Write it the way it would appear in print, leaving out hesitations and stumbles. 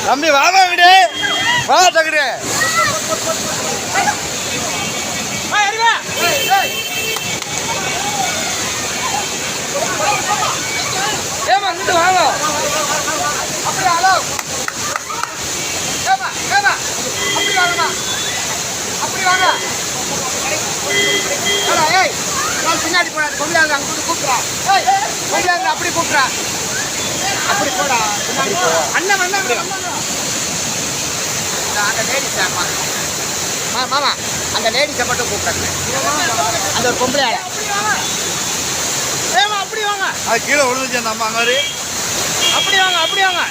தம்பி வாங்க விடு வா டக்குடு ஏமா இங்கிட்டு வாங்க அப்படி ஹலோ ஏமா ஏமா அப்படி வாங்கம்மா அப்படி வாங்க ஏய் நான் பின்னாடி போடாது கொண்டாங்க அங்கே கூப்பிட்றா ஏய் கொண்டாங்க அப்படி கூப்பிட்றா அப்படி போடா பின்னாடி போ அண்ணன் அண்ணன் அந்த லேடிஸ் மாமா அந்த லேடிஸை மட்டும் கூப்பிட்றாங்க அந்த ஒரு பொம்பளை ஏமா அப்படி வாங்க அது கீழே விழுந்துச்சு நம்ம அங்கே அப்படி வாங்க